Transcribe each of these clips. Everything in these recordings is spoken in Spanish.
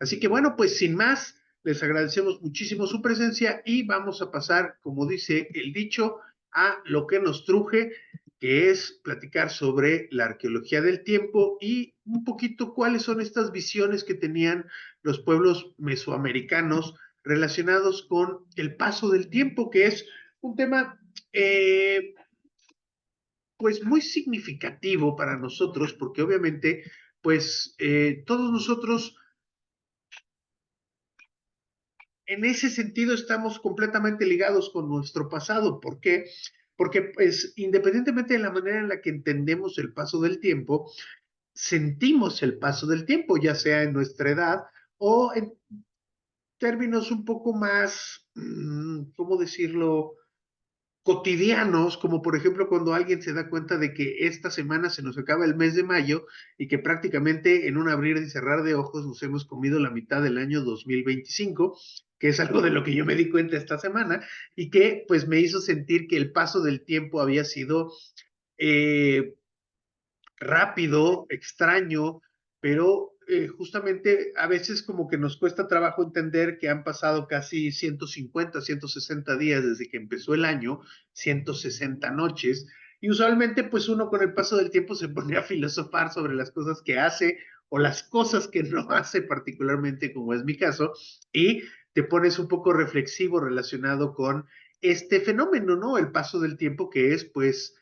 Así que bueno, pues sin más, les agradecemos muchísimo su presencia y vamos a pasar, como dice el dicho, a lo que nos truje, que es platicar sobre la arqueología del tiempo y un poquito cuáles son estas visiones que tenían los pueblos mesoamericanos relacionados con el paso del tiempo, que es un tema pues muy significativo para nosotros, porque obviamente pues todos nosotros en ese sentido estamos completamente ligados con nuestro pasado. ¿Por qué? Porque pues independientemente de la manera en la que entendemos el paso del tiempo, sentimos el paso del tiempo, ya sea en nuestra edad o en términos un poco más, ¿cómo decirlo? Cotidianos, como por ejemplo cuando alguien se da cuenta de que esta semana se nos acaba el mes de mayo y que prácticamente en un abrir y cerrar de ojos nos hemos comido la mitad del año 2025, que es algo de lo que yo me di cuenta esta semana y que pues me hizo sentir que el paso del tiempo había sido eh, rápido, extraño, pero justamente a veces como que nos cuesta trabajo entender que han pasado casi 150, 160 días desde que empezó el año, 160 noches, y usualmente pues uno con el paso del tiempo se pone a filosofar sobre las cosas que hace o las cosas que no hace particularmente, como es mi caso, y te pones un poco reflexivo relacionado con este fenómeno, ¿no? El paso del tiempo que es pues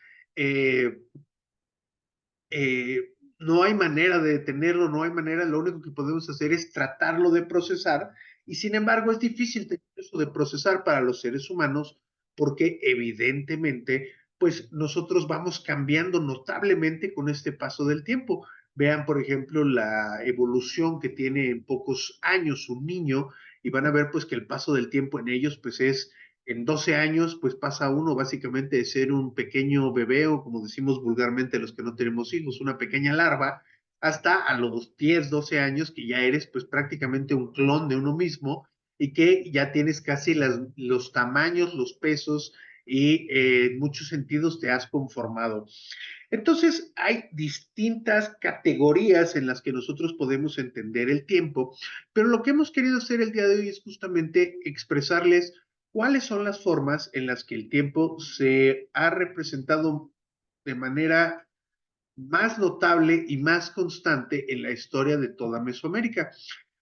no hay manera de detenerlo, no hay manera, lo único que podemos hacer es tratarlo de procesar y sin embargo es difícil tener eso de procesar para los seres humanos porque evidentemente pues nosotros vamos cambiando notablemente con este paso del tiempo. Vean, por ejemplo, la evolución que tiene en pocos años un niño y van a ver pues que el paso del tiempo en ellos pues es en 12 años, pues pasa uno básicamente de ser un pequeño bebé o como decimos vulgarmente los que no tenemos hijos, una pequeña larva, hasta a los 10, 12 años que ya eres pues prácticamente un clon de uno mismo y que ya tienes casi los tamaños, los pesos y en muchos sentidos te has conformado. Entonces, hay distintas categorías en las que nosotros podemos entender el tiempo, pero lo que hemos querido hacer el día de hoy es justamente expresarles cuáles son las formas en las que el tiempo se ha representado de manera más notable y más constante en la historia de toda Mesoamérica.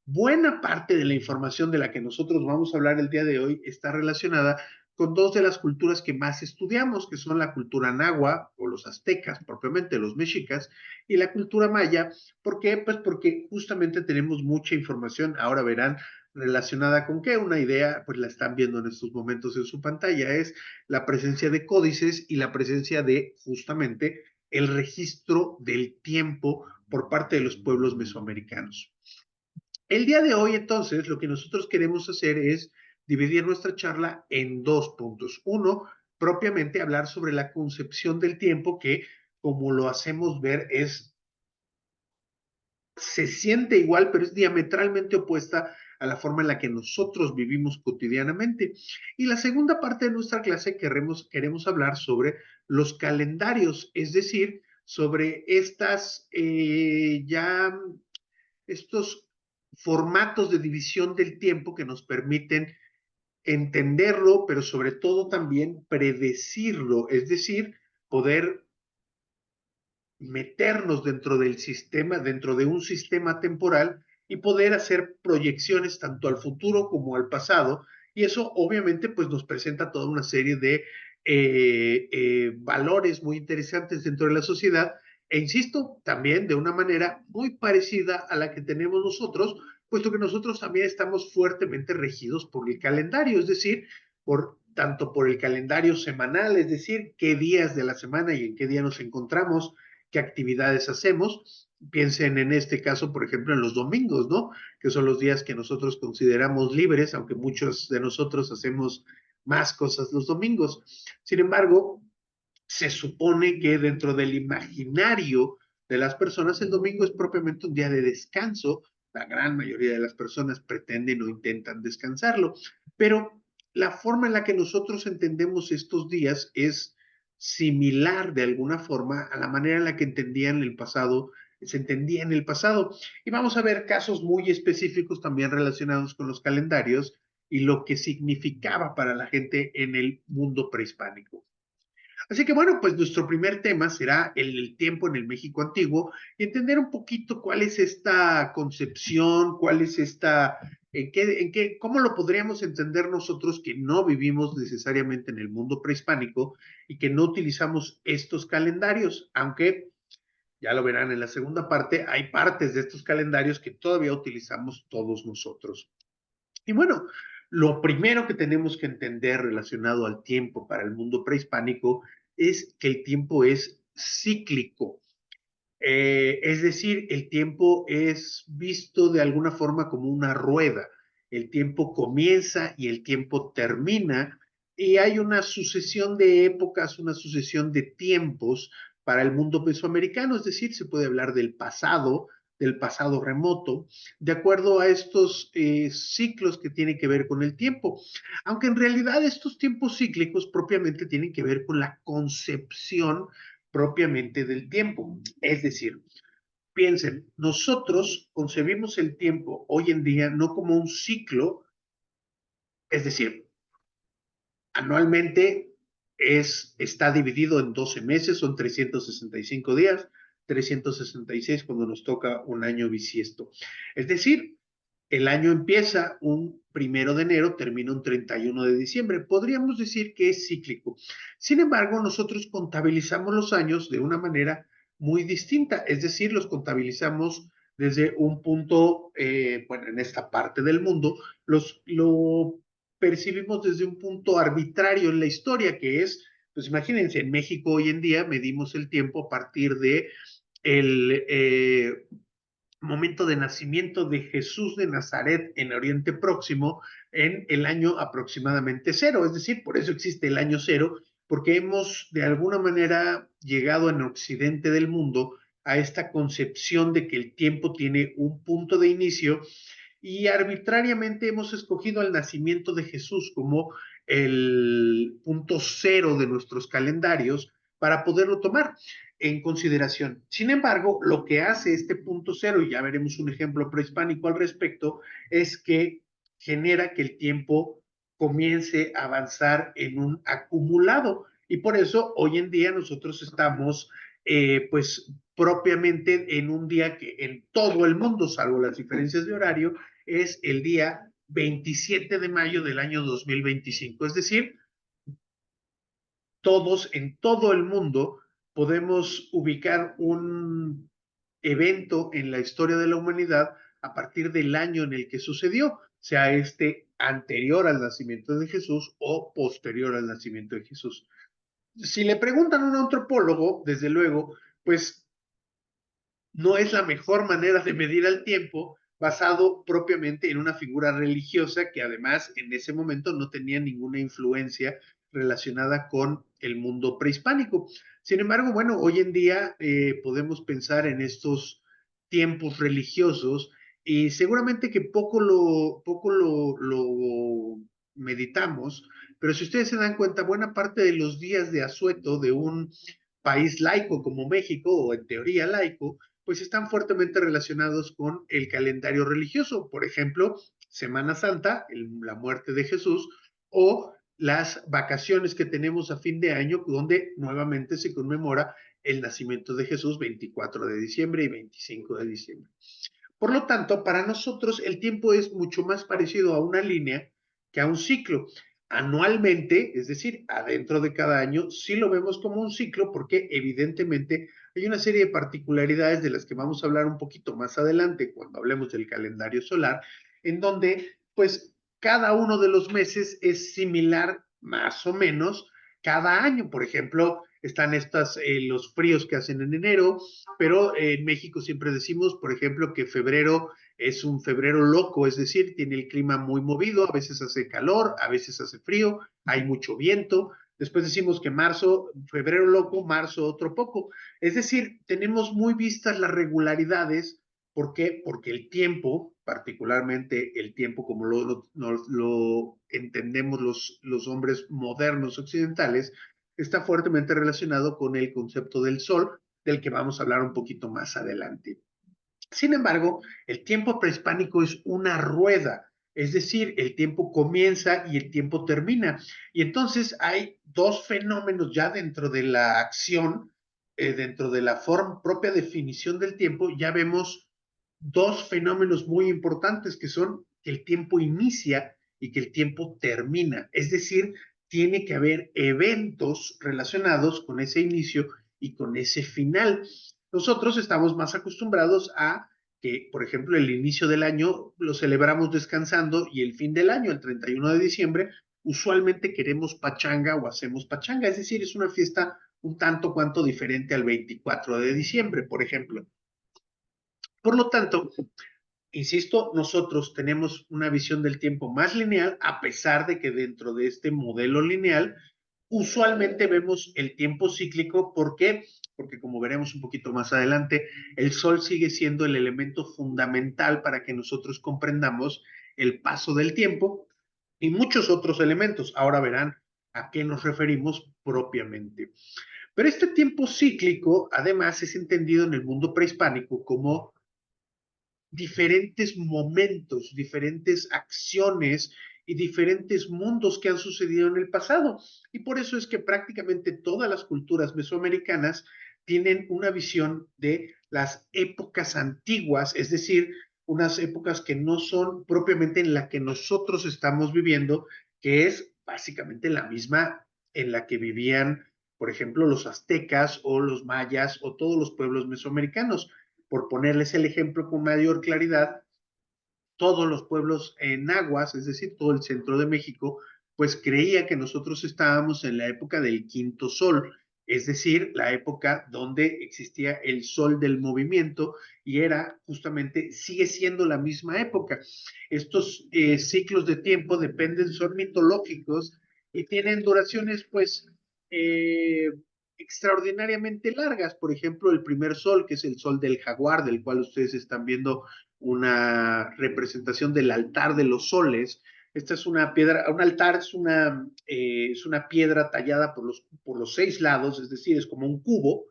Buena parte de la información de la que nosotros vamos a hablar el día de hoy está relacionada con dos de las culturas que más estudiamos, que son la cultura náhuatl o los aztecas, propiamente los mexicas, y la cultura maya. ¿Por qué? Pues porque justamente tenemos mucha información, ahora verán, relacionada con qué. Una idea, pues la están viendo en estos momentos en su pantalla, es la presencia de códices y la presencia de justamente el registro del tiempo por parte de los pueblos mesoamericanos. El día de hoy, entonces, lo que nosotros queremos hacer es dividir nuestra charla en dos puntos. Uno, propiamente hablar sobre la concepción del tiempo, que como lo hacemos ver se siente igual, pero es diametralmente opuesta a la forma en la que nosotros vivimos cotidianamente. Y la segunda parte de nuestra clase queremos hablar sobre los calendarios, es decir, sobre estos formatos de división del tiempo que nos permiten entenderlo, pero sobre todo también predecirlo, es decir, poder meternos dentro del sistema, dentro de un sistema temporal y poder hacer proyecciones tanto al futuro como al pasado. Y eso obviamente pues nos presenta toda una serie de valores muy interesantes dentro de la sociedad e insisto, también de una manera muy parecida a la que tenemos nosotros, puesto que nosotros también estamos fuertemente regidos por el calendario, es decir, tanto por el calendario semanal, es decir, qué días de la semana y en qué día nos encontramos, qué actividades hacemos. Piensen en este caso, por ejemplo, en los domingos, ¿no? Que son los días que nosotros consideramos libres, aunque muchos de nosotros hacemos más cosas los domingos. Sin embargo, se supone que dentro del imaginario de las personas el domingo es propiamente un día de descanso. La gran mayoría de las personas pretenden o intentan descansarlo, pero la forma en la que nosotros entendemos estos días es similar de alguna forma a la manera en la que entendían el pasado se entendía en el pasado. Y vamos a ver casos muy específicos también relacionados con los calendarios y lo que significaba para la gente en el mundo prehispánico. Así que bueno, pues nuestro primer tema será el tiempo en el México antiguo y entender un poquito cuál es esta concepción, cuál es esta, cómo lo podríamos entender nosotros que no vivimos necesariamente en el mundo prehispánico y que no utilizamos estos calendarios, aunque ya lo verán en la segunda parte, hay partes de estos calendarios que todavía utilizamos todos nosotros. Y bueno, lo primero que tenemos que entender relacionado al tiempo para el mundo prehispánico es que el tiempo es cíclico. Es decir, el tiempo es visto de alguna forma como una rueda. El tiempo comienza y el tiempo termina y hay una sucesión de épocas, una sucesión de tiempos para el mundo mesoamericano, es decir, se puede hablar del pasado remoto, de acuerdo a estos ciclos que tienen que ver con el tiempo. Aunque en realidad estos tiempos cíclicos propiamente tienen que ver con la concepción propiamente del tiempo. Es decir, piensen, nosotros concebimos el tiempo hoy en día no como un ciclo, es decir, anualmente está dividido en 12 meses, son 365 días, 366 cuando nos toca un año bisiesto. Es decir, el año empieza un 1 de enero, termina un 31 de diciembre. Podríamos decir que es cíclico. Sin embargo, nosotros contabilizamos los años de una manera muy distinta, es decir, los contabilizamos desde un punto, bueno, en esta parte del mundo, lo percibimos desde un punto arbitrario en la historia, que es, pues imagínense, en México hoy en día medimos el tiempo a partir de el momento de nacimiento de Jesús de Nazaret en Oriente Próximo en el año aproximadamente cero, es decir, por eso existe el año cero, porque hemos de alguna manera llegado en Occidente del mundo a esta concepción de que el tiempo tiene un punto de inicio y arbitrariamente hemos escogido el nacimiento de Jesús como el punto cero de nuestros calendarios para poderlo tomar en consideración. Sin embargo, lo que hace este punto cero, y ya veremos un ejemplo prehispánico al respecto, es que genera que el tiempo comience a avanzar en un acumulado. Y por eso hoy en día nosotros estamos, pues, propiamente en un día que en todo el mundo, salvo las diferencias de horario, es el día 27 de mayo del año 2025. Es decir, todos en todo el mundo podemos ubicar un evento en la historia de la humanidad a partir del año en el que sucedió, sea este anterior al nacimiento de Jesús o posterior al nacimiento de Jesús. Si le preguntan a un antropólogo, desde luego, pues no es la mejor manera de medir el tiempo basado propiamente en una figura religiosa que además en ese momento no tenía ninguna influencia relacionada con el mundo prehispánico. Sin embargo, bueno, hoy en día podemos pensar en estos tiempos religiosos y seguramente que poco lo meditamos, pero si ustedes se dan cuenta, buena parte de los días de asueto de un país laico como México, o en teoría laico, pues están fuertemente relacionados con el calendario religioso. Por ejemplo, Semana Santa, la muerte de Jesús, o las vacaciones que tenemos a fin de año, donde nuevamente se conmemora el nacimiento de Jesús, 24 de diciembre y 25 de diciembre. Por lo tanto, para nosotros el tiempo es mucho más parecido a una línea que a un ciclo. Anualmente, es decir, adentro de cada año, sí lo vemos como un ciclo porque evidentemente hay una serie de particularidades de las que vamos a hablar un poquito más adelante cuando hablemos del calendario solar, en donde pues cada uno de los meses es similar más o menos cada año. Por ejemplo, están los fríos que hacen en enero, pero en México siempre decimos, por ejemplo, que febrero es un febrero loco, es decir, tiene el clima muy movido, a veces hace calor, a veces hace frío, hay mucho viento. Después decimos que marzo, febrero loco, marzo otro poco. Es decir, tenemos muy vistas las regularidades. ¿Por qué? Porque el tiempo, particularmente el tiempo como lo entendemos los hombres modernos occidentales, está fuertemente relacionado con el concepto del sol, del que vamos a hablar un poquito más adelante. Sin embargo, el tiempo prehispánico es una rueda, es decir, el tiempo comienza y el tiempo termina. Y entonces hay dos fenómenos ya dentro de la acción, dentro de la propia definición del tiempo, ya vemos dos fenómenos muy importantes que son que el tiempo inicia y que el tiempo termina. Es decir, tiene que haber eventos relacionados con ese inicio y con ese final. Nosotros estamos más acostumbrados a que, por ejemplo, el inicio del año lo celebramos descansando y el fin del año, el 31 de diciembre, usualmente queremos pachanga o hacemos pachanga, es decir, es una fiesta un tanto cuanto diferente al 24 de diciembre, por ejemplo. Por lo tanto, insisto, nosotros tenemos una visión del tiempo más lineal, a pesar de que dentro de este modelo lineal, usualmente vemos el tiempo cíclico. ¿Por qué? Porque como veremos un poquito más adelante, el Sol sigue siendo el elemento fundamental para que nosotros comprendamos el paso del tiempo y muchos otros elementos. Ahora verán a qué nos referimos propiamente. Pero este tiempo cíclico, además, es entendido en el mundo prehispánico como diferentes momentos, diferentes acciones y diferentes mundos que han sucedido en el pasado. Y por eso es que prácticamente todas las culturas mesoamericanas tienen una visión de las épocas antiguas, es decir, unas épocas que no son propiamente en la que nosotros estamos viviendo, que es básicamente la misma en la que vivían, por ejemplo, los aztecas o los mayas o todos los pueblos mesoamericanos. Por ponerles el ejemplo con mayor claridad, todos los pueblos nahuas, es decir, todo el centro de México, pues creía que nosotros estábamos en la época del quinto sol, es decir, la época donde existía el sol del movimiento y era justamente, sigue siendo la misma época. Estos ciclos de tiempo dependen, son mitológicos y tienen duraciones, pues, eh, extraordinariamente largas. Por ejemplo, el primer sol, que es el sol del jaguar, del cual ustedes están viendo una representación del altar de los soles. Esta es una piedra, un altar es una piedra tallada por los 6 lados, es decir, es como un cubo,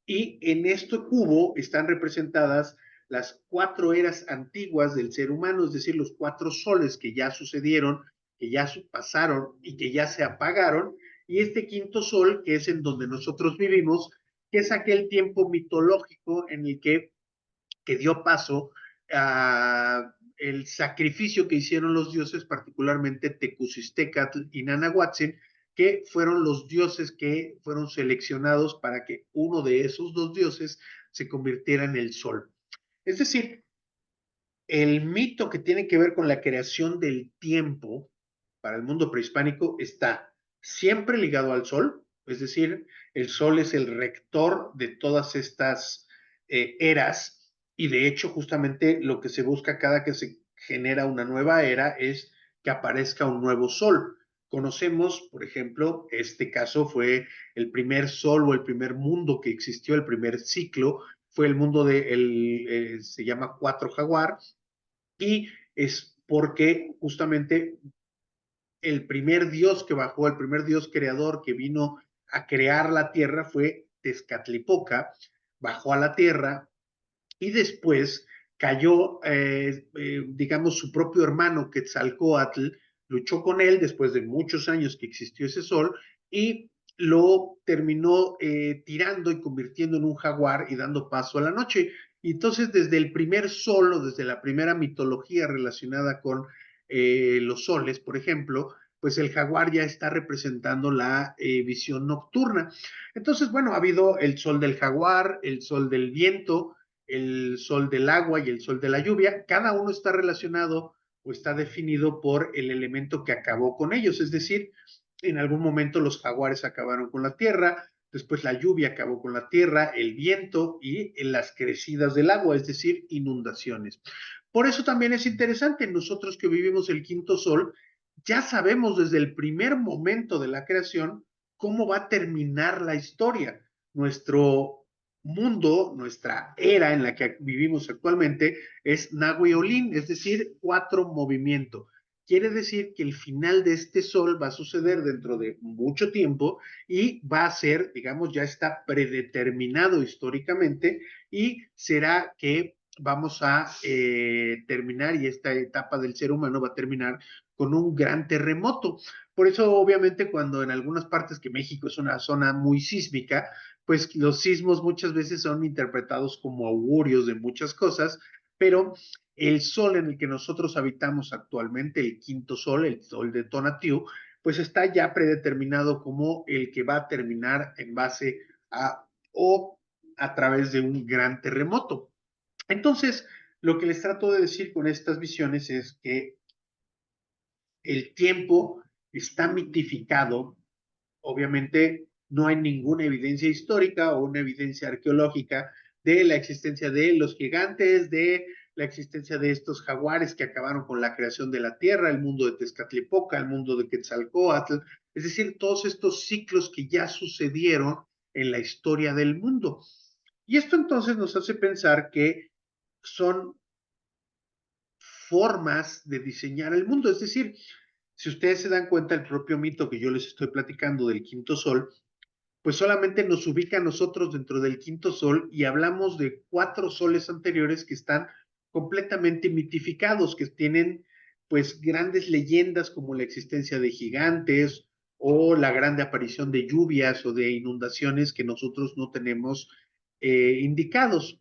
y en este cubo están representadas las 4 eras antiguas del ser humano, es decir, los 4 soles que ya sucedieron, que ya pasaron y que ya se apagaron, y este quinto sol, que es en donde nosotros vivimos, que es aquel tiempo mitológico en el que dio paso a el sacrificio que hicieron los dioses, particularmente Tecusistecatl y Nanahuatzin, que fueron los dioses que fueron seleccionados para que uno de esos dos dioses se convirtiera en el sol. Es decir, el mito que tiene que ver con la creación del tiempo para el mundo prehispánico está siempre ligado al sol, es decir, el sol es el rector de todas estas eras y de hecho justamente lo que se busca cada que se genera una nueva era es que aparezca un nuevo sol. Conocemos, por ejemplo, este caso fue el primer sol o el primer mundo que existió, el primer ciclo, fue el mundo se llama Cuatro Jaguar, y es porque justamente el primer dios que bajó, el primer dios creador que vino a crear la tierra fue Tezcatlipoca, bajó a la tierra y después cayó, digamos, su propio hermano Quetzalcóatl, luchó con él después de muchos años que existió ese sol y lo terminó tirando y convirtiendo en un jaguar y dando paso a la noche. Y entonces, desde el primer sol o desde la primera mitología relacionada con los soles, por ejemplo, pues el jaguar ya está representando la visión nocturna. Entonces, bueno, ha habido el sol del jaguar, el sol del viento, el sol del agua y el sol de la lluvia. Cada uno está relacionado o está definido por el elemento que acabó con ellos. Es decir, en algún momento los jaguares acabaron con la tierra, después la lluvia acabó con la tierra, el viento y en las crecidas del agua, es decir, inundaciones. Por eso también es interesante, nosotros que vivimos el quinto sol, ya sabemos desde el primer momento de la creación cómo va a terminar la historia. Nuestro mundo, nuestra era en la que vivimos actualmente, es Nahui Olin, es decir, 4 movimiento. quiere decir que el final de este sol va a suceder dentro de mucho tiempo y va a ser, digamos, ya está predeterminado históricamente y será que vamos a terminar y esta etapa del ser humano va a terminar con un gran terremoto. Por eso, obviamente, cuando en algunas partes que México es una zona muy sísmica, pues los sismos muchas veces son interpretados como augurios de muchas cosas, pero el sol en el que nosotros habitamos actualmente, el quinto sol, el sol de Tonatiuh, pues está ya predeterminado como el que va a terminar en base a o a través de un gran terremoto. Entonces, lo que les trato de decir con estas visiones es que el tiempo está mitificado. Obviamente no hay ninguna evidencia histórica o una evidencia arqueológica de la existencia de los gigantes, de la existencia de estos jaguares que acabaron con la creación de la Tierra, el mundo de Tezcatlipoca, el mundo de Quetzalcóatl, es decir, todos estos ciclos que ya sucedieron en la historia del mundo. Y esto entonces nos hace pensar que son formas de diseñar el mundo, es decir, si ustedes se dan cuenta, el propio mito que yo les estoy platicando del quinto sol, pues solamente nos ubica a nosotros dentro del quinto sol y hablamos de 4 soles anteriores que están completamente mitificados, que tienen pues grandes leyendas como la existencia de gigantes o la grande aparición de lluvias o de inundaciones que nosotros no tenemos indicados.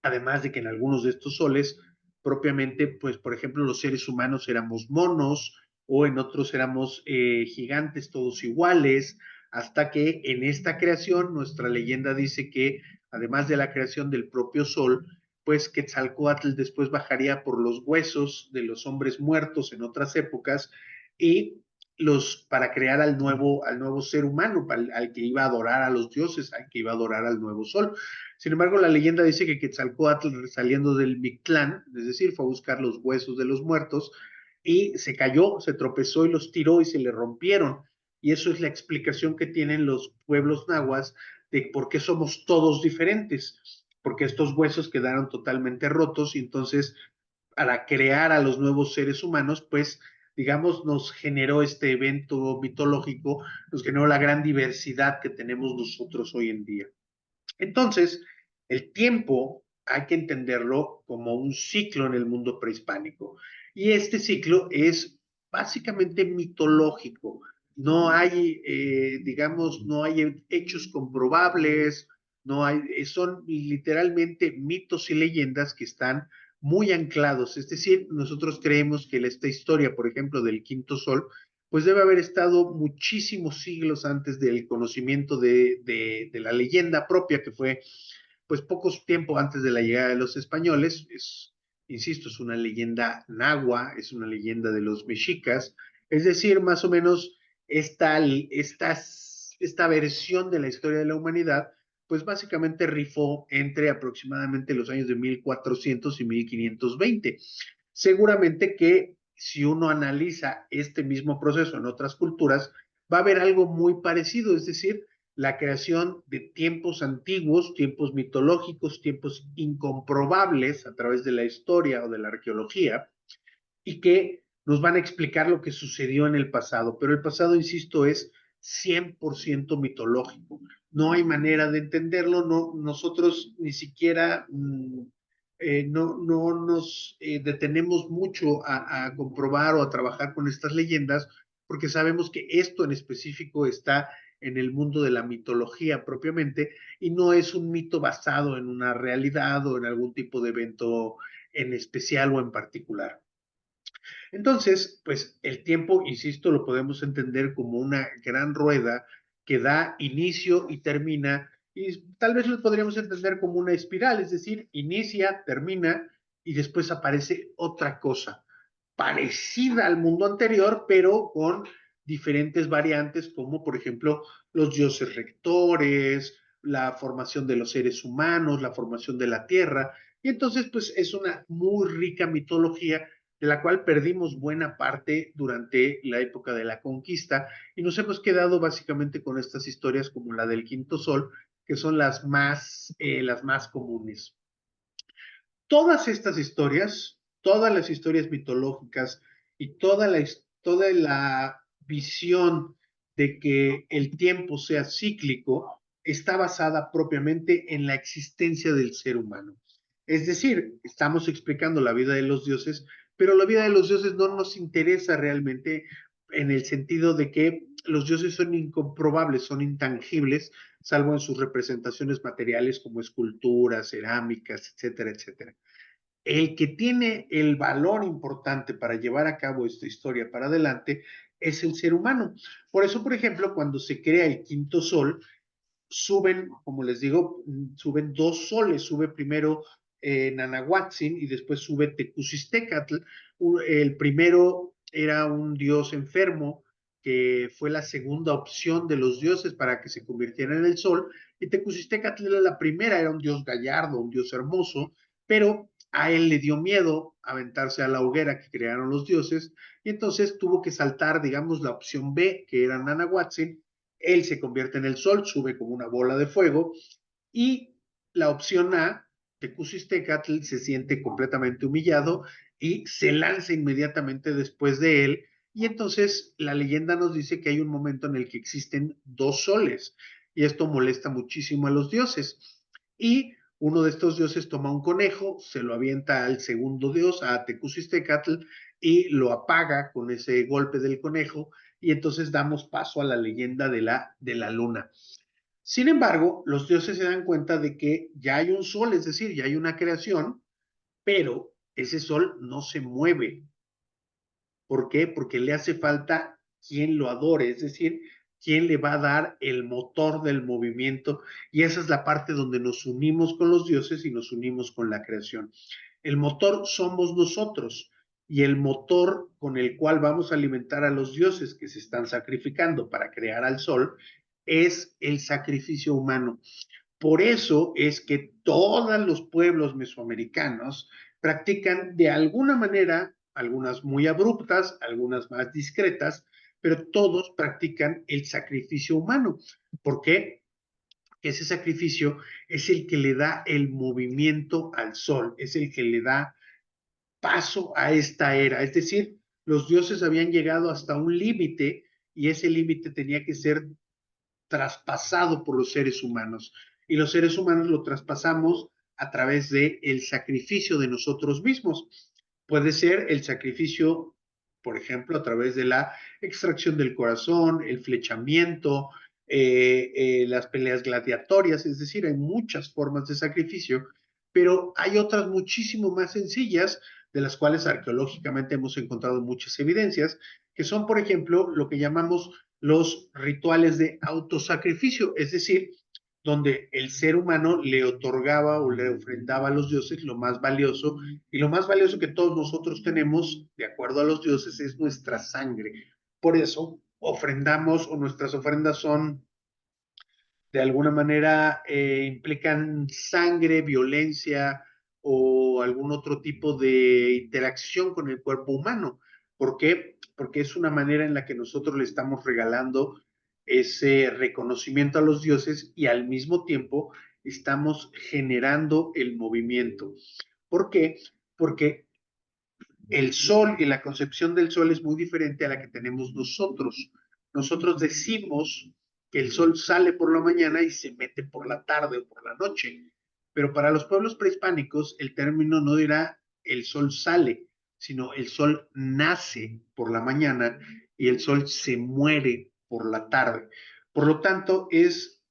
Además de que en algunos de estos soles, propiamente, pues por ejemplo, los seres humanos éramos monos o en otros éramos gigantes todos iguales, hasta que en esta creación nuestra leyenda dice que además de la creación del propio sol, pues Quetzalcóatl después bajaría por los huesos de los hombres muertos en otras épocas y para crear al nuevo ser humano, al que iba a adorar a los dioses, al que iba a adorar al nuevo sol. Sin embargo, la leyenda dice que Quetzalcóatl, saliendo del Mictlán, es decir, fue a buscar los huesos de los muertos y se cayó, se tropezó y los tiró y se le rompieron. Y eso es la explicación que tienen los pueblos nahuas de por qué somos todos diferentes, porque estos huesos quedaron totalmente rotos y entonces para crear a los nuevos seres humanos, pues digamos, nos generó este evento mitológico, nos generó la gran diversidad que tenemos nosotros hoy en día. Entonces, el tiempo hay que entenderlo como un ciclo en el mundo prehispánico. Y este ciclo es básicamente mitológico. No hay, digamos, no hay hechos comprobables, no hay, son literalmente mitos y leyendas que están muy anclados. Es decir, nosotros creemos que esta historia, por ejemplo, del quinto sol, pues debe haber estado muchísimos siglos antes del conocimiento de la leyenda propia, que fue pues pocos tiempo antes de la llegada de los españoles. Insisto, es una leyenda nahua, es una leyenda de los mexicas, es decir, más o menos esta versión de la historia de la humanidad, pues básicamente rifó entre aproximadamente los años de 1400 y 1520. Seguramente que si uno analiza este mismo proceso en otras culturas, va a haber algo muy parecido, es decir, la creación de tiempos antiguos, tiempos mitológicos, tiempos incomprobables a través de la historia o de la arqueología, y que nos van a explicar lo que sucedió en el pasado. Pero el pasado, insisto, es 100% mitológico. No hay manera de entenderlo, no, nosotros ni siquiera no nos detenemos mucho a comprobar o a trabajar con estas leyendas, porque sabemos que esto en específico está en el mundo de la mitología propiamente y no es un mito basado en una realidad o en algún tipo de evento en especial o en particular. Entonces, pues el tiempo, insisto, lo podemos entender como una gran rueda que da inicio y termina, y tal vez lo podríamos entender como una espiral, es decir, inicia, termina y después aparece otra cosa parecida al mundo anterior, pero con diferentes variantes, como por ejemplo los dioses rectores, la formación de los seres humanos, la formación de la tierra, y entonces pues es una muy rica mitología de la cual perdimos buena parte durante la época de la conquista y nos hemos quedado básicamente con estas historias como la del quinto sol, que son las más comunes. Todas estas historias, todas las historias mitológicas y toda la visión de que el tiempo sea cíclico está basada propiamente en la existencia del ser humano. Es decir, estamos explicando la vida de los dioses, pero la vida de los dioses no nos interesa realmente en el sentido de que los dioses son incomprobables, son intangibles, salvo en sus representaciones materiales como esculturas, cerámicas, etcétera, etcétera. El que tiene el valor importante para llevar a cabo esta historia para adelante es el ser humano. Por eso, por ejemplo, cuando se crea el quinto sol, suben, como les digo, suben dos soles. Sube primero Nanahuatzin y después sube Tecusistecatl. El primero era un dios enfermo que fue la segunda opción de los dioses para que se convirtiera en el sol, y Tecusistecatl era la primera, era un dios gallardo, un dios hermoso, pero a él le dio miedo aventarse a la hoguera que crearon los dioses, y entonces tuvo que saltar, digamos, la opción B, que era Nanahuatzin. Él se convierte en el sol, sube como una bola de fuego, y la opción A, Tecusistecatl, se siente completamente humillado y se lanza inmediatamente después de él, y entonces la leyenda nos dice que hay un momento en el que existen dos soles, y esto molesta muchísimo a los dioses, y uno de estos dioses toma un conejo, se lo avienta al segundo dios, a Tecusistecatl, y lo apaga con ese golpe del conejo, y entonces damos paso a la leyenda de la luna. Sin embargo, los dioses se dan cuenta de que ya hay un sol, es decir, ya hay una creación, pero ese sol no se mueve. ¿Por qué? Porque le hace falta quien lo adore, es decir, quien le va a dar el motor del movimiento, y esa es la parte donde nos unimos con los dioses y nos unimos con la creación. El motor somos nosotros, y el motor con el cual vamos a alimentar a los dioses que se están sacrificando para crear al sol es el sacrificio humano. Por eso es que todos los pueblos mesoamericanos practican de alguna manera, algunas muy abruptas, algunas más discretas, pero todos practican el sacrificio humano. ¿Por qué? Ese sacrificio es el que le da el movimiento al sol, es el que le da paso a esta era. Es decir, los dioses habían llegado hasta un límite, y ese límite tenía que ser traspasado por los seres humanos, y los seres humanos lo traspasamos a través de el sacrificio de nosotros mismos. Puede ser el sacrificio, por ejemplo, a través de la extracción del corazón, el flechamiento, las peleas gladiatorias, es decir, hay muchas formas de sacrificio, pero hay otras muchísimo más sencillas, de las cuales arqueológicamente hemos encontrado muchas evidencias, que son, por ejemplo, lo que llamamos los rituales de autosacrificio, es decir, donde el ser humano le otorgaba o le ofrendaba a los dioses lo más valioso, y lo más valioso que todos nosotros tenemos, de acuerdo a los dioses, es nuestra sangre. Por eso ofrendamos, o nuestras ofrendas son, de alguna manera, implican sangre, violencia o algún otro tipo de interacción con el cuerpo humano. ¿Por qué? Porque es una manera en la que nosotros le estamos regalando ese reconocimiento a los dioses, y al mismo tiempo estamos generando el movimiento. ¿Por qué? Porque el sol y la concepción del sol es muy diferente a la que tenemos nosotros. Nosotros decimos que el sol sale por la mañana y se mete por la tarde o por la noche, pero para los pueblos prehispánicos el término no dirá el sol sale, sino el sol nace por la mañana y el sol se muere por la tarde. Por lo tanto, es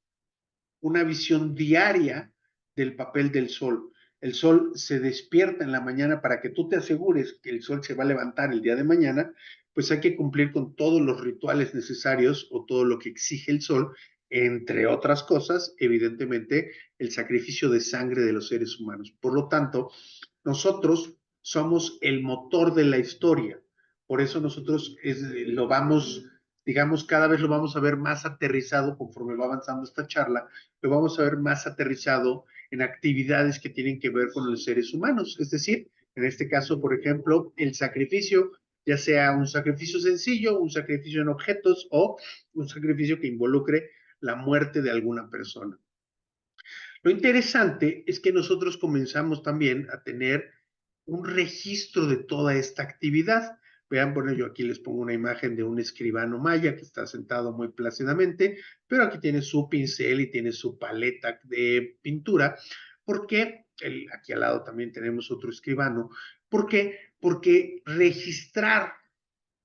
una visión diaria del papel del sol. El sol se despierta en la mañana. Para que tú te asegures que el sol se va a levantar el día de mañana, pues hay que cumplir con todos los rituales necesarios, o todo lo que exige el sol, entre otras cosas, evidentemente, el sacrificio de sangre de los seres humanos. Por lo tanto, nosotros somos el motor de la historia. Por eso nosotros lo vamos, digamos, cada vez lo vamos a ver más aterrizado conforme va avanzando esta charla, lo vamos a ver más aterrizado en actividades que tienen que ver con los seres humanos. Es decir, en este caso, por ejemplo, el sacrificio, ya sea un sacrificio sencillo, un sacrificio en objetos, o un sacrificio que involucre la muerte de alguna persona. Lo interesante es que nosotros comenzamos también a tener un registro de toda esta actividad. Vean, bueno, yo aquí les pongo una imagen de un escribano maya que está sentado muy plácidamente, pero aquí tiene su pincel y tiene su paleta de pintura. ¿Por qué? Aquí al lado también tenemos otro escribano. ¿Por qué? Porque registrar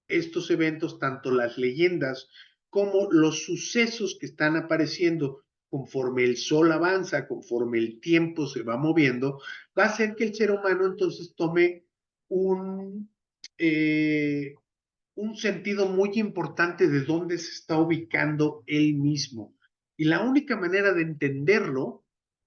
estos eventos, tanto las leyendas como los sucesos que están apareciendo conforme el sol avanza, conforme el tiempo se va moviendo, va a hacer que el ser humano entonces tome un, eh, un sentido muy importante de dónde se está ubicando él mismo. Y la única manera de entenderlo,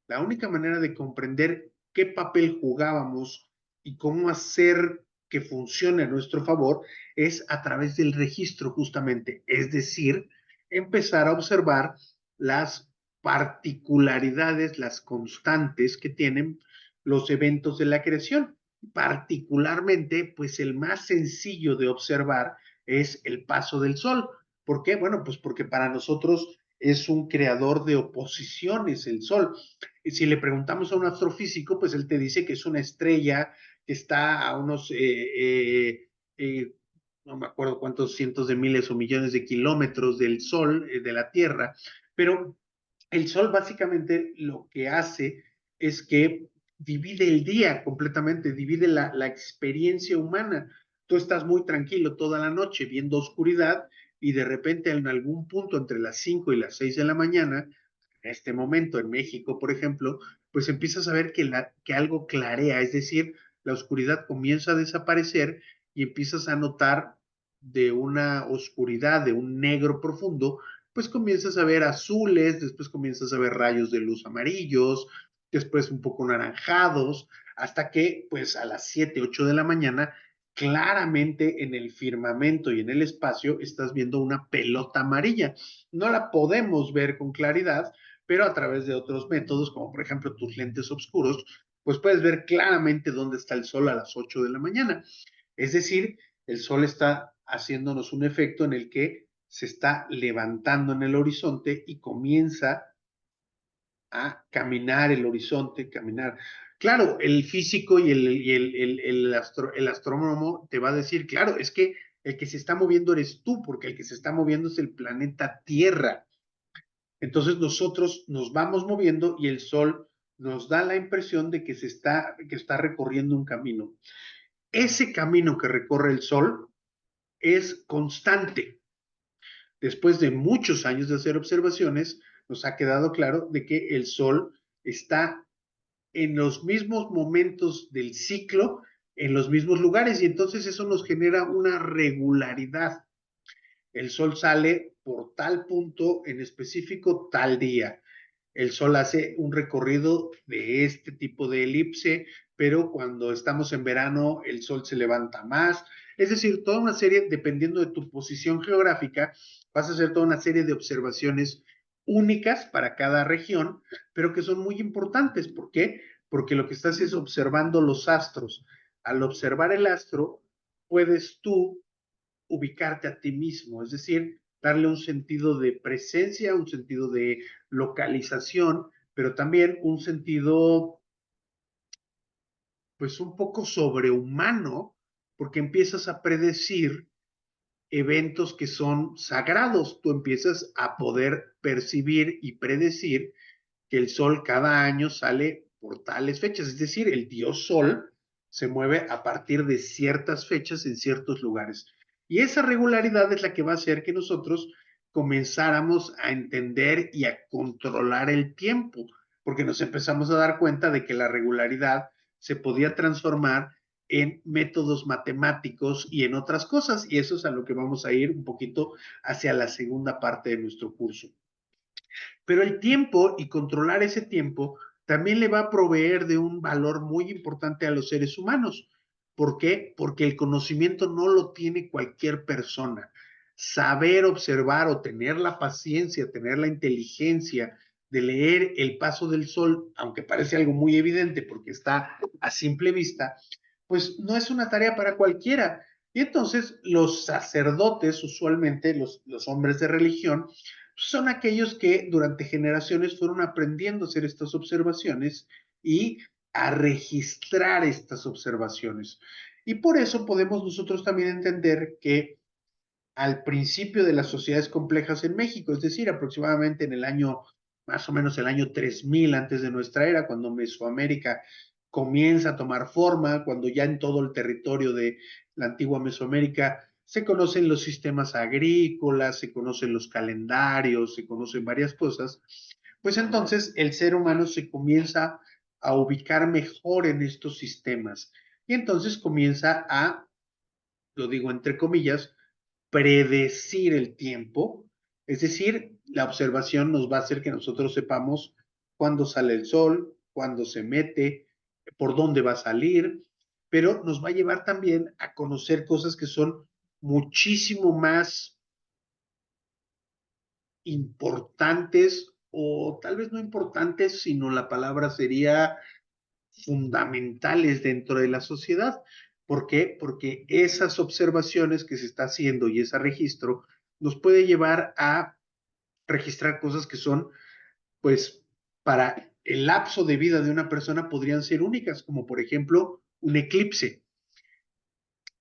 la única manera de comprender qué papel jugábamos y cómo hacer que funcione a nuestro favor es a través del registro justamente, es decir, empezar a observar las particularidades, las constantes que tienen los eventos de la creación. Particularmente, pues el más sencillo de observar es el paso del sol. ¿Por qué? Bueno, pues porque para nosotros es un creador de oposiciones el sol. Y si le preguntamos a un astrofísico, pues él te dice que es una estrella que está a unos, no me acuerdo cuántos cientos de miles o millones de kilómetros del sol, de la Tierra, pero el sol básicamente lo que hace es que divide el día completamente, divide la experiencia humana. Tú estás muy tranquilo toda la noche viendo oscuridad y de repente en algún punto entre las 5 y las 6 de la mañana, en este momento en México, por ejemplo, pues empiezas a ver que algo clarea, es decir, la oscuridad comienza a desaparecer y empiezas a notar de una oscuridad, de un negro profundo, pues comienzas a ver azules, después comienzas a ver rayos de luz amarillos, después un poco naranjados, hasta que pues a las 7, 8 de la mañana, claramente en el firmamento y en el espacio estás viendo una pelota amarilla. No la podemos ver con claridad, pero a través de otros métodos, como por ejemplo tus lentes oscuros, pues puedes ver claramente dónde está el sol a las 8 de la mañana. Es decir, el sol está haciéndonos un efecto en el que se está levantando en el horizonte y comienza a caminar el horizonte, caminar. Claro, el físico y el astrónomo te va a decir, claro, es que el que se está moviendo eres tú, porque el que se está moviendo es el planeta Tierra. Entonces nosotros nos vamos moviendo y el sol nos da la impresión de que está recorriendo un camino. Ese camino que recorre el sol es constante. Después de muchos años de hacer observaciones, nos ha quedado claro de que el Sol está en los mismos momentos del ciclo, en los mismos lugares, y entonces eso nos genera una regularidad. El Sol sale por tal punto en específico tal día. El Sol hace un recorrido de este tipo de elipse, pero cuando estamos en verano, el Sol se levanta más. Es decir, toda una serie, dependiendo de tu posición geográfica, vas a hacer toda una serie de observaciones únicas para cada región, pero que son muy importantes. ¿Por qué? Porque lo que estás es observando los astros. Al observar el astro, puedes tú ubicarte a ti mismo, es decir, darle un sentido de presencia, un sentido de localización, pero también un sentido, pues un poco sobrehumano, porque empiezas a predecir eventos que son sagrados, tú empiezas a poder percibir y predecir que el sol cada año sale por tales fechas, es decir, el dios sol se mueve a partir de ciertas fechas en ciertos lugares. Y esa regularidad es la que va a hacer que nosotros comenzáramos a entender y a controlar el tiempo, porque nos empezamos a dar cuenta de que la regularidad se podía transformar en métodos matemáticos y en otras cosas, y eso es a lo que vamos a ir un poquito hacia la segunda parte de nuestro curso. Pero el tiempo y controlar ese tiempo también le va a proveer de un valor muy importante a los seres humanos. ¿Por qué? Porque el conocimiento no lo tiene cualquier persona. Saber observar o tener la paciencia, tener la inteligencia de leer el paso del sol, aunque parece algo muy evidente porque está a simple vista, pues no es una tarea para cualquiera. Y entonces los sacerdotes, usualmente los hombres de religión, son aquellos que durante generaciones fueron aprendiendo a hacer estas observaciones y a registrar estas observaciones. Y por eso podemos nosotros también entender que al principio de las sociedades complejas en México, es decir, aproximadamente en el año, más o menos el año 3000 antes de nuestra era, cuando Mesoamérica comienza a tomar forma, cuando ya en todo el territorio de la antigua Mesoamérica se conocen los sistemas agrícolas, se conocen los calendarios, se conocen varias cosas, pues entonces el ser humano se comienza a ubicar mejor en estos sistemas y entonces comienza a, lo digo entre comillas, predecir el tiempo, es decir, la observación nos va a hacer que nosotros sepamos cuándo sale el sol, cuándo se mete, por dónde va a salir, pero nos va a llevar también a conocer cosas que son muchísimo más importantes o tal vez no importantes, sino la palabra sería fundamentales dentro de la sociedad. ¿Por qué? Porque esas observaciones que se está haciendo y ese registro nos puede llevar a registrar cosas que son, pues, para el lapso de vida de una persona podrían ser únicas, como por ejemplo un eclipse.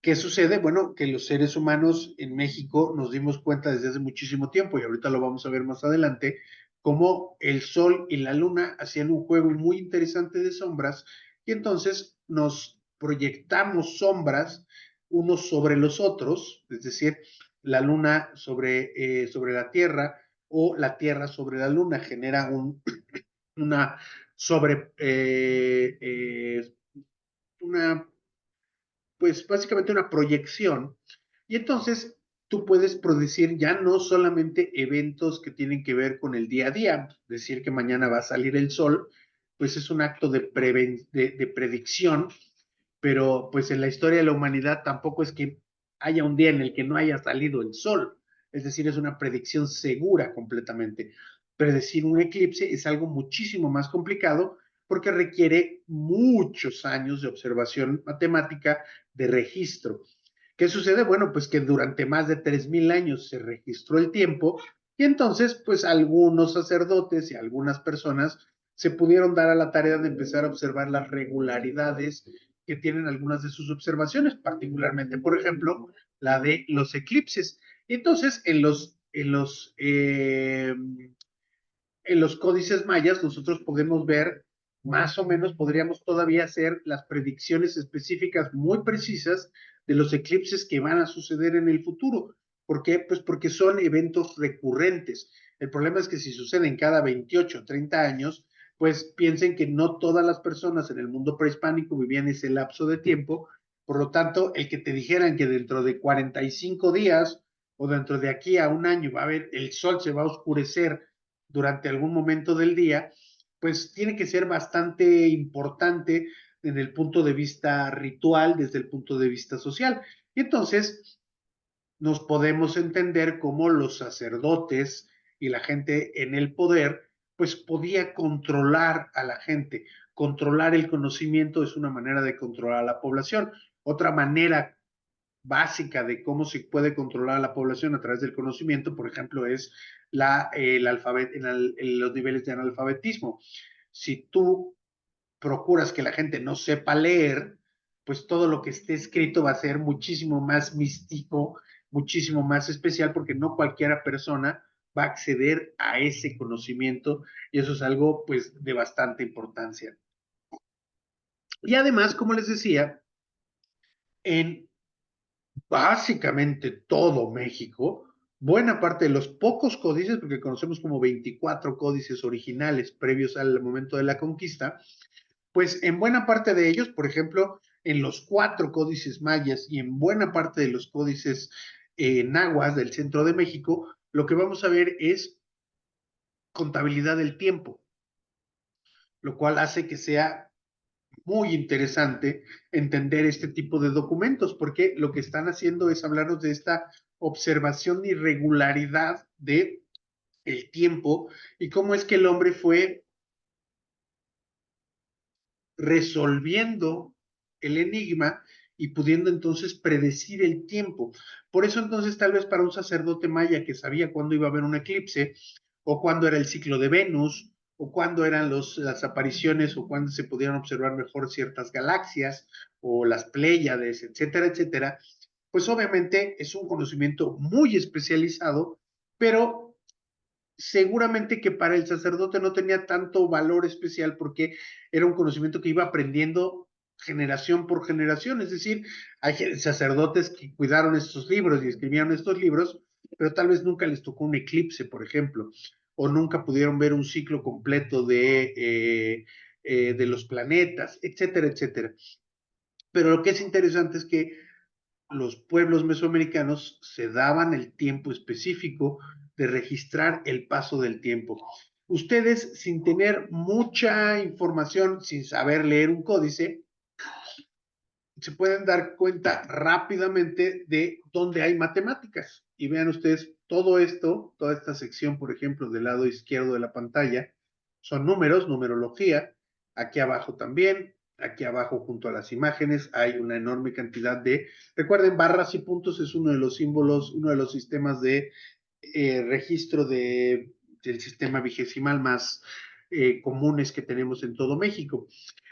¿Qué sucede? Bueno, que los seres humanos en México nos dimos cuenta desde hace muchísimo tiempo, y ahorita lo vamos a ver más adelante, cómo el Sol y la Luna hacían un juego muy interesante de sombras, y entonces nos proyectamos sombras unos sobre los otros, es decir, la Luna sobre la Tierra o la Tierra sobre la Luna, genera una sobre, una pues básicamente una proyección. Y entonces tú puedes producir ya no solamente eventos que tienen que ver con el día a día, decir que mañana va a salir el sol, pues es un acto de predicción, pero pues en la historia de la humanidad tampoco es que haya un día en el que no haya salido el sol, es decir, es una predicción segura completamente. Predecir un eclipse es algo muchísimo más complicado porque requiere muchos años de observación matemática, de registro. ¿Qué sucede? Bueno, pues que durante más de 3000 años se registró el tiempo y entonces pues algunos sacerdotes y algunas personas se pudieron dar a la tarea de empezar a observar las regularidades que tienen algunas de sus observaciones, particularmente, por ejemplo, la de los eclipses. Y entonces, en los códices mayas nosotros podemos ver, más o menos podríamos todavía hacer las predicciones específicas muy precisas de los eclipses que van a suceder en el futuro. ¿Por qué? Pues porque son eventos recurrentes. El problema es que si suceden cada 28 o 30 años, pues piensen que no todas las personas en el mundo prehispánico vivían ese lapso de tiempo. Por lo tanto, el que te dijeran que dentro de 45 días o dentro de aquí a un año va a haber, el sol se va a oscurecer durante algún momento del día, pues tiene que ser bastante importante en el punto de vista ritual, desde el punto de vista social. Y entonces nos podemos entender cómo los sacerdotes y la gente en el poder, pues podía controlar a la gente. Controlar el conocimiento es una manera de controlar a la población. Otra manera básica de cómo se puede controlar a la población a través del conocimiento, por ejemplo, es en los niveles de analfabetismo. Si tú procuras que la gente no sepa leer, pues todo lo que esté escrito va a ser muchísimo más místico, muchísimo más especial, porque no cualquiera persona va a acceder a ese conocimiento y eso es algo pues de bastante importancia. Y además, como les decía, en básicamente todo México, buena parte de los pocos códices, porque conocemos como 24 códices originales previos al momento de la conquista, pues en buena parte de ellos, por ejemplo, en los 4 códices mayas y en buena parte de los códices nahuas del centro de México, lo que vamos a ver es contabilidad del tiempo, lo cual hace que sea muy interesante entender este tipo de documentos, porque lo que están haciendo es hablarnos de esta observación y regularidad de el tiempo y cómo es que el hombre fue resolviendo el enigma y pudiendo entonces predecir el tiempo. Por eso entonces tal vez para un sacerdote maya que sabía cuándo iba a haber un eclipse o cuándo era el ciclo de Venus o cuándo eran las apariciones, o cuándo se pudieron observar mejor ciertas galaxias, o las Pléyades, etcétera, etcétera, pues obviamente es un conocimiento muy especializado, pero seguramente que para el sacerdote no tenía tanto valor especial porque era un conocimiento que iba aprendiendo generación por generación, es decir, hay sacerdotes que cuidaron estos libros y escribieron estos libros, pero tal vez nunca les tocó un eclipse, por ejemplo, o nunca pudieron ver un ciclo completo de los planetas, etcétera, etcétera. Pero lo que es interesante es que los pueblos mesoamericanos se daban el tiempo específico de registrar el paso del tiempo. Ustedes, sin tener mucha información, sin saber leer un códice, se pueden dar cuenta rápidamente de dónde hay matemáticas. Y vean ustedes, todo esto, toda esta sección, por ejemplo, del lado izquierdo de la pantalla, son números, numerología. Aquí abajo también, aquí abajo junto a las imágenes hay una enorme cantidad de, recuerden, barras y puntos es uno de los símbolos, uno de los sistemas de registro del sistema vigesimal más comunes que tenemos en todo México.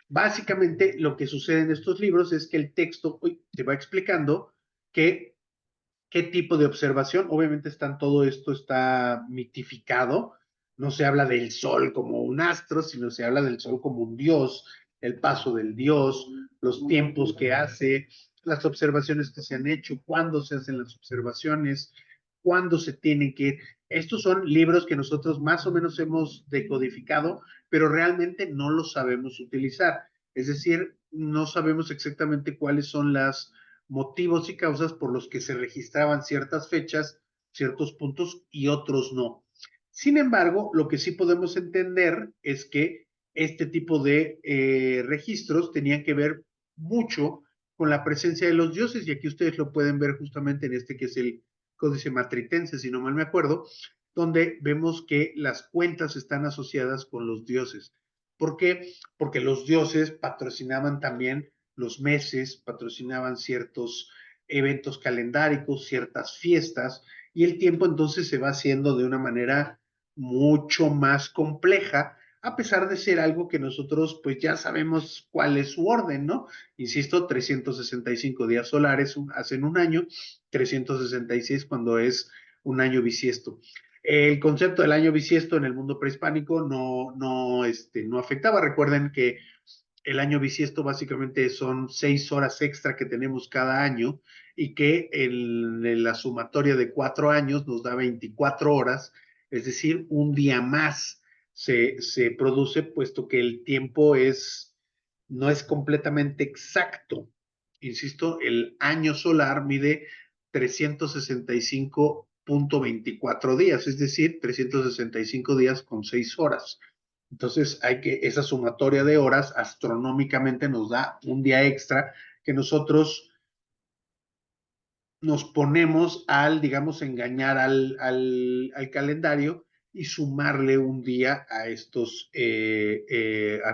Básicamente, lo que sucede en estos libros es que el texto te va explicando que, qué tipo de observación, obviamente todo esto está mitificado, no se habla del sol como un astro, sino se habla del sol como un dios, el paso del dios, los tiempos que hace, las observaciones que se han hecho, cuándo se hacen las observaciones, cuándo se tienen que ir. Estos son libros que nosotros más o menos hemos decodificado, pero realmente no los sabemos utilizar. Es decir, no sabemos exactamente cuáles son los motivos y causas por los que se registraban ciertas fechas, ciertos puntos y otros no. Sin embargo, lo que sí podemos entender es que este tipo de registros tenían que ver mucho con la presencia de los dioses, y aquí ustedes lo pueden ver justamente en este que es el Códice Matritense, si no mal me acuerdo, donde vemos que las cuentas están asociadas con los dioses. ¿Por qué? Porque los dioses patrocinaban también los meses, patrocinaban ciertos eventos calendáricos, ciertas fiestas, y el tiempo entonces se va haciendo de una manera mucho más compleja, a pesar de ser algo que nosotros pues ya sabemos cuál es su orden, ¿no? Insisto, 365 días solares hacen un año, 366 cuando es un año bisiesto. El concepto del año bisiesto en el mundo prehispánico no afectaba. Recuerden que el año bisiesto básicamente son 6 horas extra que tenemos cada año, y que en la sumatoria de 4 años nos da 24 horas, es decir, un día más se produce, puesto que el tiempo no es completamente exacto. Insisto, el año solar mide 365.24 días, es decir, 365 días con 6 horas. Entonces, esa sumatoria de horas astronómicamente nos da un día extra que nosotros nos ponemos digamos, engañar al calendario y sumarle un día a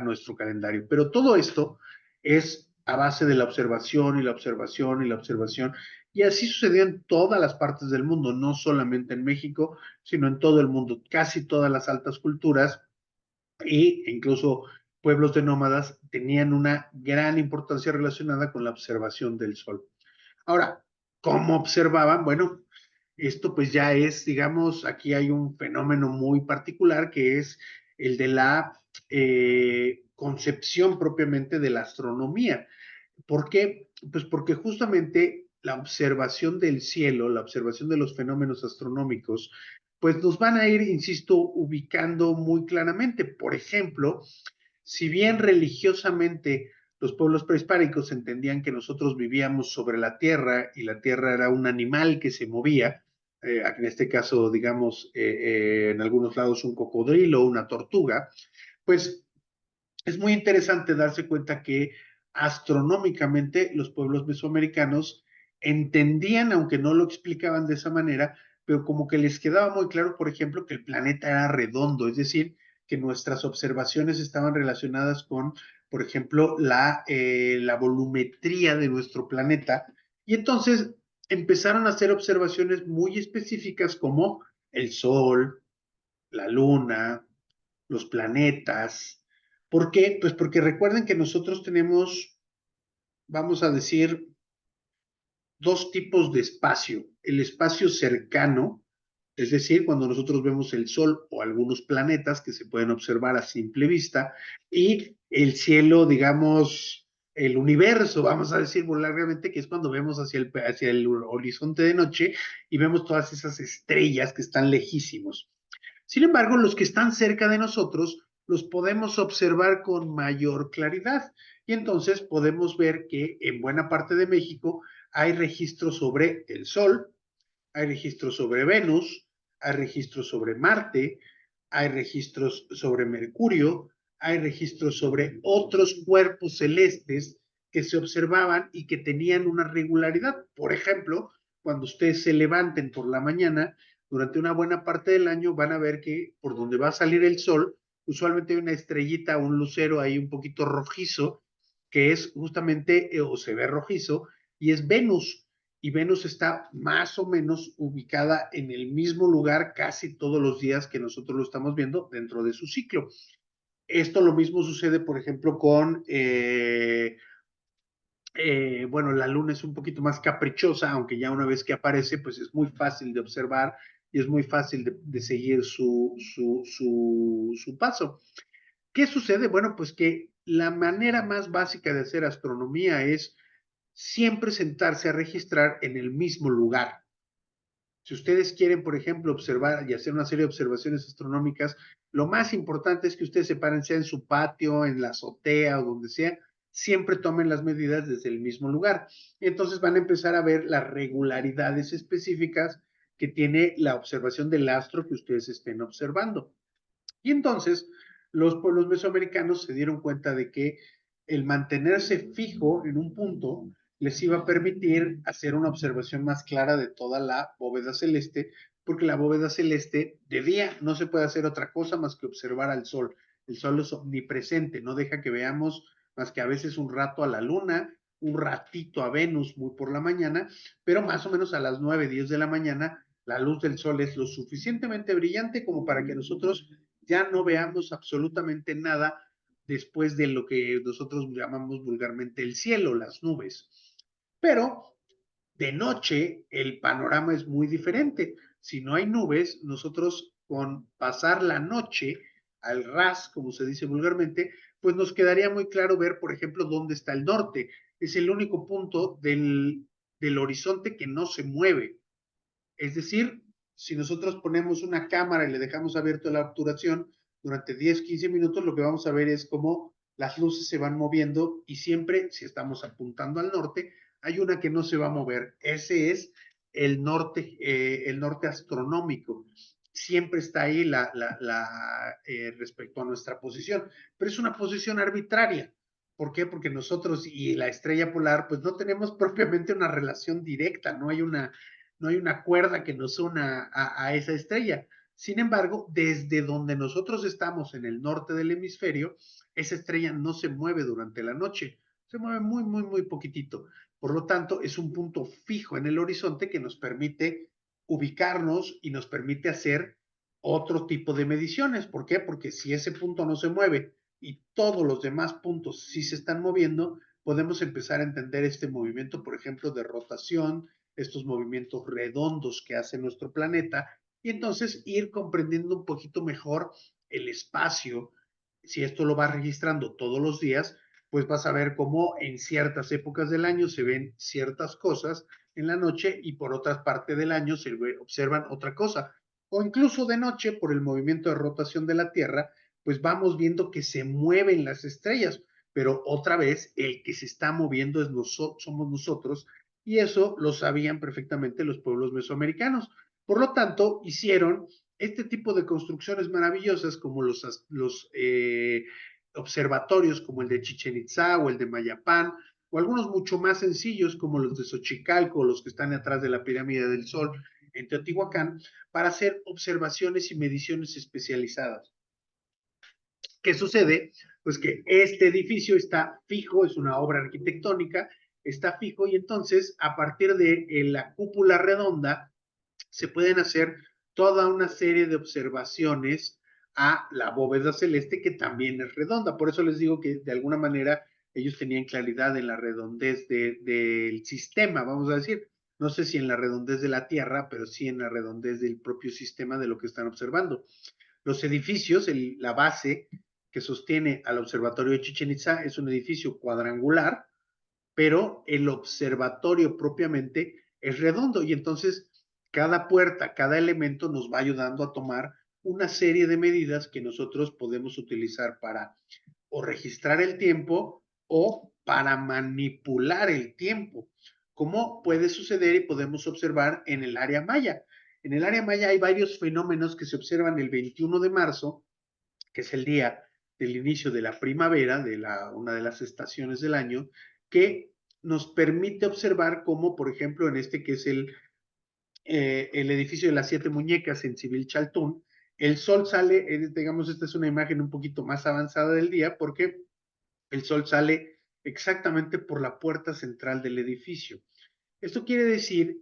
nuestro calendario. Pero todo esto es a base de la observación y la observación y la observación. Y así sucedió en todas las partes del mundo, no solamente en México, sino en todo el mundo. Casi todas las altas culturas e incluso pueblos de nómadas tenían una gran importancia relacionada con la observación del sol. Ahora, ¿cómo observaban? Bueno, esto pues ya es, digamos, aquí hay un fenómeno muy particular que es el de la concepción propiamente de la astronomía. ¿Por qué? Pues porque justamente la observación del cielo, la observación de los fenómenos astronómicos, pues nos van a ir, insisto, ubicando muy claramente. Por ejemplo, si bien religiosamente los pueblos prehispánicos entendían que nosotros vivíamos sobre la tierra y la tierra era un animal que se movía, en este caso, digamos, en algunos lados un cocodrilo, una tortuga, pues es muy interesante darse cuenta que astronómicamente los pueblos mesoamericanos entendían, aunque no lo explicaban de esa manera, pero como que les quedaba muy claro, por ejemplo, que el planeta era redondo, es decir, que nuestras observaciones estaban relacionadas con, por ejemplo, la volumetría de nuestro planeta. Y entonces empezaron a hacer observaciones muy específicas como el Sol, la Luna, los planetas. ¿Por qué? Pues porque recuerden que nosotros tenemos, vamos a decir, dos tipos de espacio. El espacio cercano, es decir, cuando nosotros vemos el Sol o algunos planetas que se pueden observar a simple vista, y el cielo, digamos, el universo, vamos a decir vulgarmente, que es cuando vemos hacia el horizonte de noche y vemos todas esas estrellas que están lejísimos. Sin embargo, los que están cerca de nosotros los podemos observar con mayor claridad y entonces podemos ver que en buena parte de México hay registros sobre el Sol, hay registros sobre Venus, hay registros sobre Marte, hay registros sobre Mercurio, hay registros sobre otros cuerpos celestes que se observaban y que tenían una regularidad. Por ejemplo, cuando ustedes se levanten por la mañana, durante una buena parte del año van a ver que por donde va a salir el sol, usualmente hay una estrellita, un lucero ahí un poquito rojizo, que es justamente, o se ve rojizo, y es Venus. Y Venus está más o menos ubicada en el mismo lugar casi todos los días que nosotros lo estamos viendo dentro de su ciclo. Esto lo mismo sucede, por ejemplo, con bueno, la luna es un poquito más caprichosa, aunque ya una vez que aparece, pues es muy fácil de observar y es muy fácil de seguir su paso. ¿Qué sucede? Bueno, pues que la manera más básica de hacer astronomía es siempre sentarse a registrar en el mismo lugar. Si ustedes quieren, por ejemplo, observar y hacer una serie de observaciones astronómicas, lo más importante es que ustedes se paren, sea en su patio, en la azotea o donde sea, siempre tomen las medidas desde el mismo lugar. Y entonces van a empezar a ver las regularidades específicas que tiene la observación del astro que ustedes estén observando. Y entonces los pueblos mesoamericanos se dieron cuenta de que el mantenerse fijo en un punto les iba a permitir hacer una observación más clara de toda la bóveda celeste, porque la bóveda celeste de día no se puede hacer otra cosa más que observar al sol. El sol es omnipresente, no deja que veamos más que a veces un rato a la luna, un ratito a Venus muy por la mañana, pero más o menos a las 9, 10 de la mañana la luz del sol es lo suficientemente brillante como para que nosotros ya no veamos absolutamente nada después de lo que nosotros llamamos vulgarmente el cielo, las nubes. Pero de noche el panorama es muy diferente. Si no hay nubes, nosotros con pasar la noche al ras, como se dice vulgarmente, pues nos quedaría muy claro ver, por ejemplo, dónde está el norte. Es el único punto del horizonte que no se mueve. Es decir, si nosotros ponemos una cámara y le dejamos abierto la obturación durante 10, 15 minutos, lo que vamos a ver es cómo las luces se van moviendo y siempre, si estamos apuntando al norte, hay una que no se va a mover. Ese es el norte astronómico. Siempre está ahí respecto a nuestra posición, pero es una posición arbitraria. ¿Por qué? Porque nosotros y la estrella polar, pues no tenemos propiamente una relación directa, no hay una cuerda que nos una a esa estrella. Sin embargo, desde donde nosotros estamos en el norte del hemisferio, esa estrella no se mueve durante la noche, se mueve muy, muy, muy poquitito. Por lo tanto, es un punto fijo en el horizonte que nos permite ubicarnos y nos permite hacer otro tipo de mediciones. ¿Por qué? Porque si ese punto no se mueve y todos los demás puntos sí se están moviendo, podemos empezar a entender este movimiento, por ejemplo, de rotación, estos movimientos redondos que hace nuestro planeta y entonces ir comprendiendo un poquito mejor el espacio. Si esto lo vas registrando todos los días, pues vas a ver cómo en ciertas épocas del año se ven ciertas cosas en la noche y por otras partes del año se observan otra cosa. O incluso de noche, por el movimiento de rotación de la Tierra, pues vamos viendo que se mueven las estrellas, pero otra vez el que se está moviendo somos nosotros y eso lo sabían perfectamente los pueblos mesoamericanos. Por lo tanto, hicieron este tipo de construcciones maravillosas como los observatorios como el de Chichen Itza o el de Mayapán, o algunos mucho más sencillos como los de Xochicalco, los que están atrás de la pirámide del Sol en Teotihuacán, para hacer observaciones y mediciones especializadas. ¿Qué sucede? Pues que este edificio está fijo, es una obra arquitectónica, está fijo y entonces a partir de la cúpula redonda se pueden hacer toda una serie de observaciones a la bóveda celeste, que también es redonda. Por eso les digo que de alguna manera ellos tenían claridad en la redondez del sistema, vamos a decir. No sé si en la redondez de la Tierra, pero sí en la redondez del propio sistema de lo que están observando. Los edificios, la base que sostiene al observatorio de Chichén Itzá es un edificio cuadrangular, pero el observatorio propiamente es redondo y entonces cada puerta, cada elemento nos va ayudando a tomar una serie de medidas que nosotros podemos utilizar para o registrar el tiempo o para manipular el tiempo, como puede suceder y podemos observar en el área maya. En el área maya hay varios fenómenos que se observan el 21 de marzo, que es el día del inicio de la primavera, una de las estaciones del año, que nos permite observar cómo, por ejemplo, en este que es el edificio de las siete muñecas en Civil Chaltún, el sol sale, digamos, esta es una imagen un poquito más avanzada del día, porque el sol sale exactamente por la puerta central del edificio. Esto quiere decir,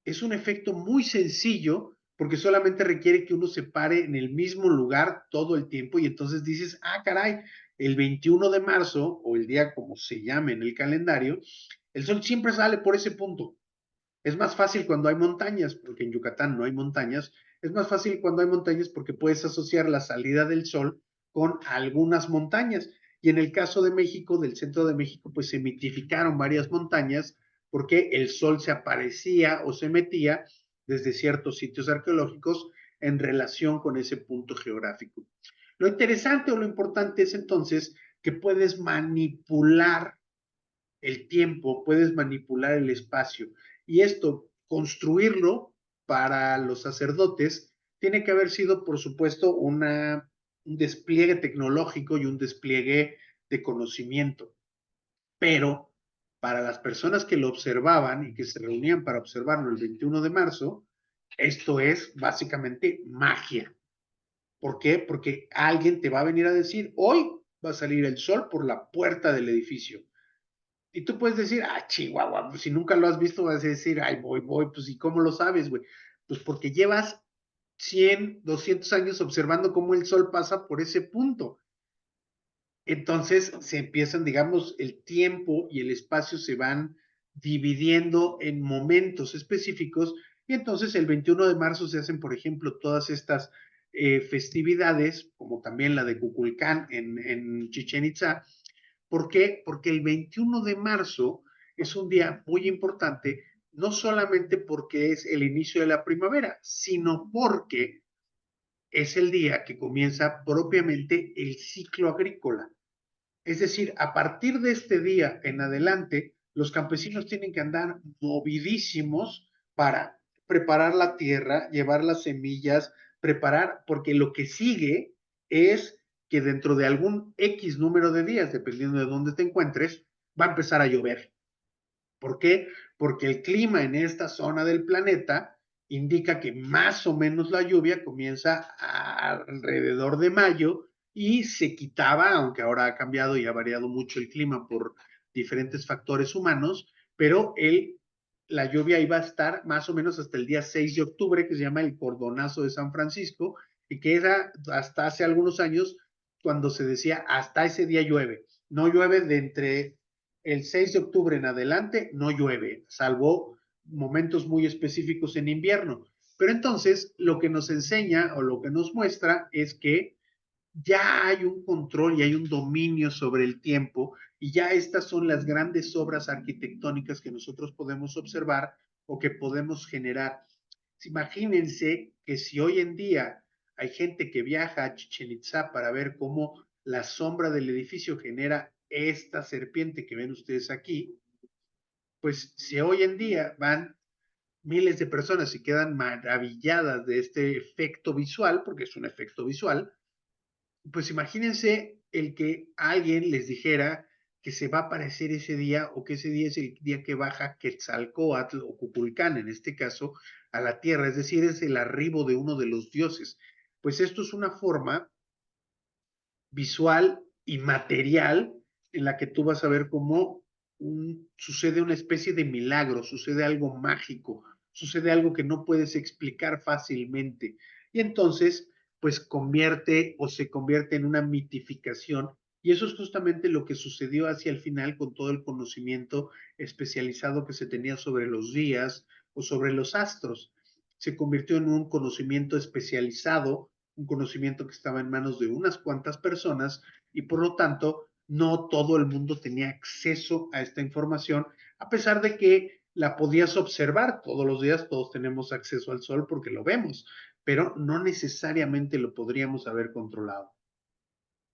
es un efecto muy sencillo porque solamente requiere que uno se pare en el mismo lugar todo el tiempo y entonces dices, ah, caray, el 21 de marzo o el día como se llame en el calendario, el sol siempre sale por ese punto. Es más fácil cuando hay montañas, porque en Yucatán no hay montañas. Es más fácil cuando hay montañas porque puedes asociar la salida del sol con algunas montañas. Y en el caso de México, del centro de México, pues se mitificaron varias montañas porque el sol se aparecía o se metía desde ciertos sitios arqueológicos en relación con ese punto geográfico. Lo interesante o lo importante es entonces que puedes manipular el tiempo, puedes manipular el espacio. Y esto, construirlo para los sacerdotes, tiene que haber sido, por supuesto, un despliegue tecnológico y un despliegue de conocimiento. Pero para las personas que lo observaban y que se reunían para observarlo el 21 de marzo, esto es básicamente magia. ¿Por qué? Porque alguien te va a venir a decir, hoy va a salir el sol por la puerta del edificio. Y tú puedes decir, ah, Chihuahua, pues si nunca lo has visto, vas a decir, ay, voy, pues ¿y cómo lo sabes, güey? Pues porque llevas 100, 200 años observando cómo el sol pasa por ese punto. Entonces se empiezan, digamos, el tiempo y el espacio se van dividiendo en momentos específicos y entonces el 21 de marzo se hacen, por ejemplo, todas estas festividades, como también la de Cuculcán en Chichén Itzá. ¿Por qué? Porque el 21 de marzo es un día muy importante, no solamente porque es el inicio de la primavera, sino porque es el día que comienza propiamente el ciclo agrícola. Es decir, a partir de este día en adelante, los campesinos tienen que andar movidísimos para preparar la tierra, llevar las semillas, preparar, porque lo que sigue es que dentro de algún X número de días, dependiendo de dónde te encuentres, va a empezar a llover. ¿Por qué? Porque el clima en esta zona del planeta indica que más o menos la lluvia comienza alrededor de mayo y se quitaba, aunque ahora ha cambiado y ha variado mucho el clima por diferentes factores humanos, pero la lluvia iba a estar más o menos hasta el día 6 de octubre, que se llama el cordonazo de San Francisco, y que era hasta hace algunos años cuando se decía hasta ese día llueve. No llueve de entre el 6 de octubre en adelante no llueve, salvo momentos muy específicos en invierno. Pero entonces lo que nos enseña o lo que nos muestra es que ya hay un control y hay un dominio sobre el tiempo y ya estas son las grandes obras arquitectónicas que nosotros podemos observar o que podemos generar. Imagínense que si hoy en día hay gente que viaja a Chichen Itza para ver cómo la sombra del edificio genera esta serpiente que ven ustedes aquí, pues si hoy en día van miles de personas y quedan maravilladas de este efecto visual, porque es un efecto visual, pues imagínense el que alguien les dijera que se va a aparecer ese día o que ese día es el día que baja Quetzalcóatl o Cuculcán, en este caso, a la tierra, es decir, es el arribo de uno de los dioses. Pues esto es una forma visual y material en la que tú vas a ver cómo sucede una especie de milagro, sucede algo mágico, sucede algo que no puedes explicar fácilmente. Y entonces pues convierte o se convierte en una mitificación. Y eso es justamente lo que sucedió hacia el final con todo el conocimiento especializado que se tenía sobre los días o sobre los astros. Se convirtió en un conocimiento especializado, un conocimiento que estaba en manos de unas cuantas personas y por lo tanto no todo el mundo tenía acceso a esta información, a pesar de que la podías observar todos los días, todos tenemos acceso al sol porque lo vemos, pero no necesariamente lo podríamos haber controlado.